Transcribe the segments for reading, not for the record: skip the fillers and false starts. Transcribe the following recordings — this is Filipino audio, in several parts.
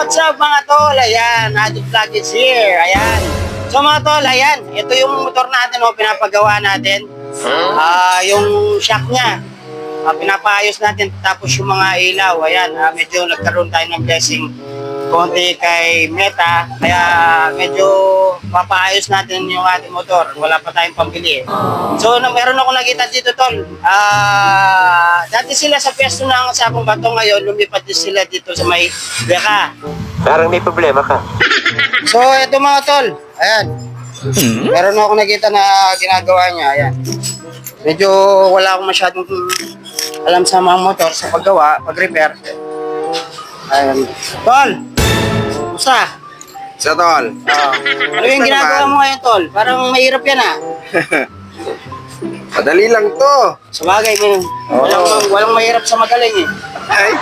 What's up mga tol? Ayan, Adult Vlog is here. Ayan. So mga tol, ayan. Ito yung motor natin, pinapagawa natin. Yung shock niya. Pinapaayos natin. Tapos yung mga ilaw. Ayan, medyo nagkaroon tayo ng blessing konti kay Meta. Kaya medyo papaayos natin yung ating motor. Wala pa tayong pambili. So, meron ako nakita dito, tol. Dati sila sa pwesto ng Sabong Bato, ngayon lumipat din sila dito sa may Beka. Parang may problema ka. So, ito mga tol. Ayan. Meron ako nakita na ginagawa niya. Ayan. Medyo wala akong masyadong alam sa mga motor sa paggawa, pag-repair. Ayan. Tol! Musta? Sa tol. Ano yung ginagawa mo ngayon, tol? Parang mahirap yan, Madali lang to. Sabagay, walang mahirap sa magaling, Ay.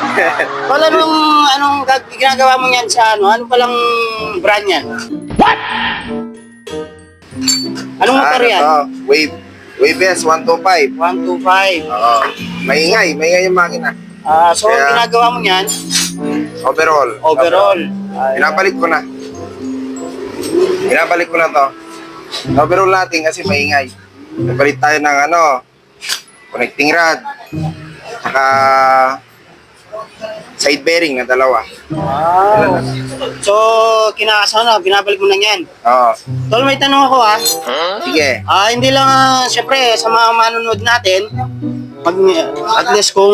Tol, anong ginagawa mo yan sa ano? Ano palang brand yan? What? Anong motor yan? Wave S 125. 125. Oo. Maingay yung makina. So, ang ginagawa mo yan? Overall. Pinabalik ko na. Pinabalik ko na to. Overall natin kasi maingay. Napalit tayo ng connecting rod. Saka side bearing na dalawa. So, kinakasana, binabalik mo na yan. Oo. Tol, may tanong ako Sige. Hindi lang, syempre, sa mga manonood natin, at least kung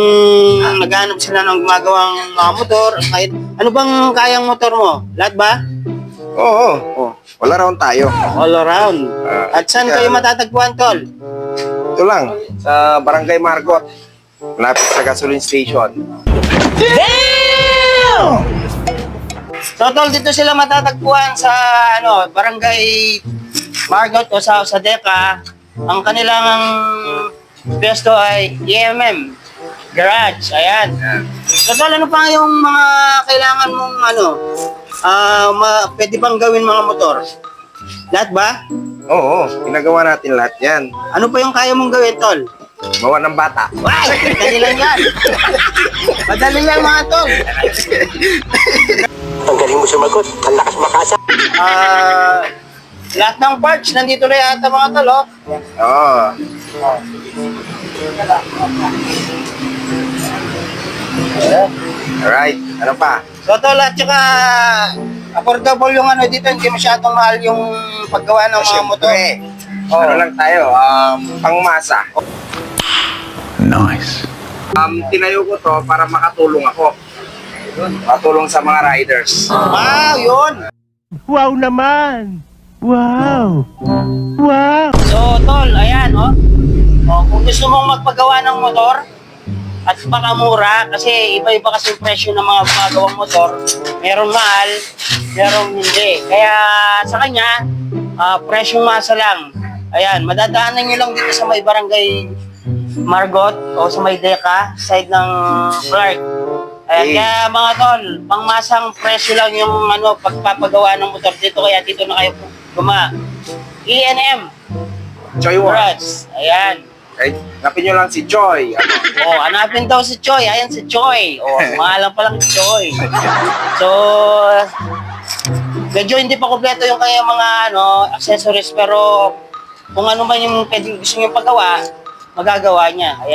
naghanap sila ng gumagawang mga motor, kahit ano bang kayang motor mo? Lahat ba? Oo. Wala round tayo. All around. At saan kayo matatagpuan, tol? Ito lang. Sa Barangay Margot. Malapit sa gasoline station. So, tol, dito sila matatagpuan sa Barangay Margot o sa Deka. Ang kanilang pwesto ay EMM Garage. Ayan. So, tol, ano pa yung mga kailangan mong pwede bang gawin mga motor? Lahat ba? Oo. Ginagawa natin lahat yan. Ano pa yung kaya mong gawin, tol? Bawa ng bata. Ay! Madali lang yan. Madali lang mga tol. Ang galing mo sumagot. Ang lakas makasa. Lahat ng parts nandito na yata mga tol, Oo. Alright. Ano pa? So tol, at saka affordable yung dito, hindi masyadong mahal yung paggawa ng mga motor. Ano lang tayo, pangmasa. Nice. Tinayo ko to para makatulong ako. Makatulong sa mga riders. Wow, yun! Wow naman! Wow! Wow! So tol, ayan kung gusto mong magpagawa ng motor at pakamura, kasi iba-iba kasi yung presyo ng mga gumagawang motor, merong mahal, merong hindi. Kaya sa kanya, presyong masa lang. Ayan, madadaanan nyo lang dito sa may Barangay Margot o sa may Deka, side ng Clark. Ayan, kaya mga tol, pangmasang presyo lang yung pagpapagawa ng motor dito, kaya dito na kayo ENM Joy Garage. Ayan. Okay. Hanapin nyo lang si Joy. Hanapin daw si Choi. Ayan si Choi. Pangalan pa lang si Choi. So, medyo hindi pa kompleto yung kaya mga accessories, pero kung ano man yung pwedeng gusto nyo paggawa, magagawa niya. Ayan.